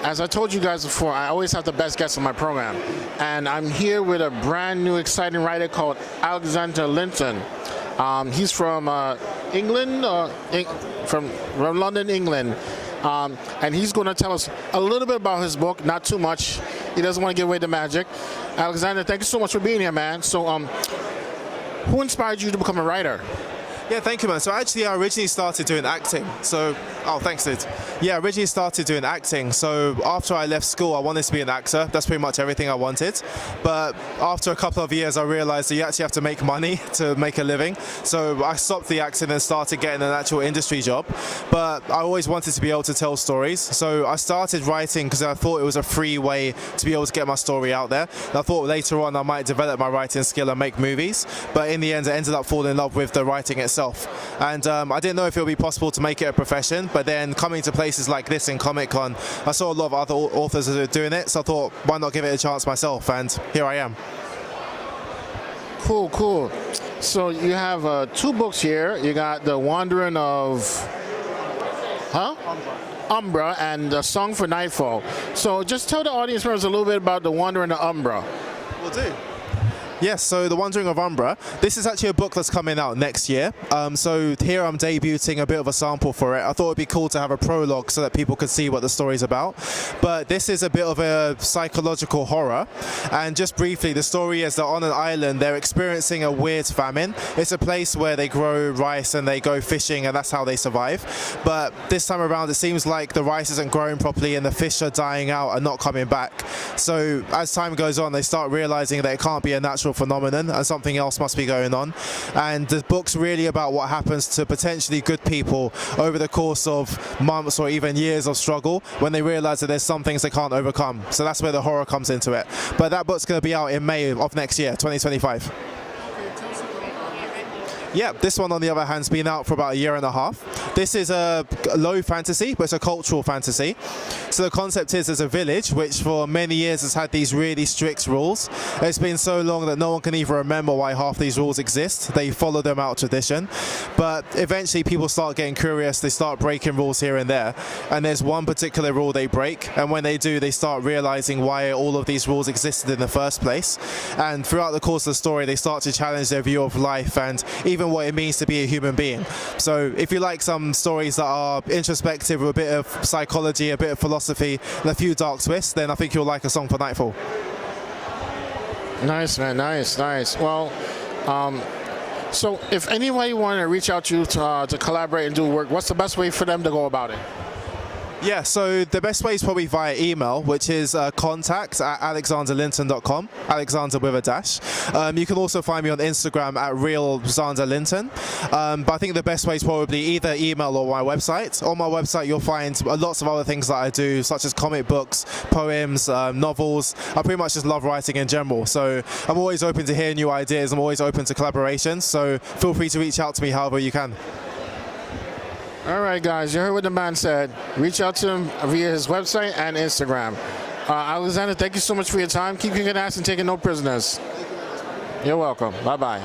as I told you guys before, I always have the best guests on my program. And I'm here with a brand new exciting writer called Alexander Linton. He's from England, from London, England. And he's going to tell us a little bit about his book, not too much. He doesn't want to give away the magic. Alexander, thank you so much for being here, man. So who inspired you to become a writer? Yeah, thank you, man. So actually, I originally started doing acting. Thanks, dude. Yeah, I originally started doing acting. So after I left school, I wanted to be an actor. That's pretty much everything I wanted. But after a couple of years, I realized that you actually have to make money to make a living. So I stopped the acting and started getting an actual industry job. But I always wanted to be able to tell stories. So I started writing because I thought it was a free way to be able to get my story out there. And I thought later on I might develop my writing skill and make movies. But in the end, I ended up falling in love with the writing itself. And I didn't know if it would be possible to make it a profession, but then coming to places like this in Comic-Con, I saw a lot of other authors that are doing it, so I thought, why not give it a chance myself, and here I am. Cool, cool. So you have 2 books here. You got The Wandering of... Umbra and A Song for Nightfall. So just tell the audience members a little bit about The Wandering of Umbra. Will do. Yes, so The Wandering of Umbra, this is actually a book that's coming out next year. So here I'm debuting a bit of a sample for it. I thought it'd be cool to have a prologue so that people could see what the story's about. But this is a bit of a psychological horror. And just briefly, the story is that on an island, they're experiencing a weird famine. It's a place where they grow rice and they go fishing, and that's how they survive. But this time around, it seems like the rice isn't growing properly and the fish are dying out and not coming back. So as time goes on, they start realizing that it can't be a natural phenomenon and something else must be going on. And the book's really about what happens to potentially good people over the course of months or even years of struggle when they realize that there's some things they can't overcome. So that's where the horror comes into it. But that book's going to be out in May of next year, 2025. Yeah, this one on the other hand has been out for about 1.5 years. This is a low fantasy, but it's a cultural fantasy. So the concept is there's a village which for many years has had these really strict rules. It's been so long that no one can even remember why half these rules exist. They follow them out of tradition. But eventually people start getting curious, they start breaking rules here and there. And there's one particular rule they break, and when they do, they start realizing why all of these rules existed in the first place. And throughout the course of the story, they start to challenge their view of life and even what it means to be a human being. So if you like some stories that are introspective with a bit of psychology, a bit of philosophy, and a few dark twists, then I think you'll like A Song for Nightfall. Nice, man. Nice, nice. Well, so if anybody want to reach out to you to collaborate and do work, what's the best way for them to go about it? Yeah, so the best way is probably via email, which is contact@alexanderlinton.com, Alexander with a dash. You can also find me on Instagram at @realxanderlinton. But I think the best way is probably either email or my website. On my website, you'll find lots of other things that I do, such as comic books, poems, novels. I pretty much just love writing in general. So I'm always open to hear new ideas. I'm always open to collaborations. So feel free to reach out to me however you can. All right, guys, you heard what the man said. Reach out to him via his website and Instagram. Alexander, thank you so much for your time. Keep kicking ass and taking no prisoners. You're welcome. Bye-bye.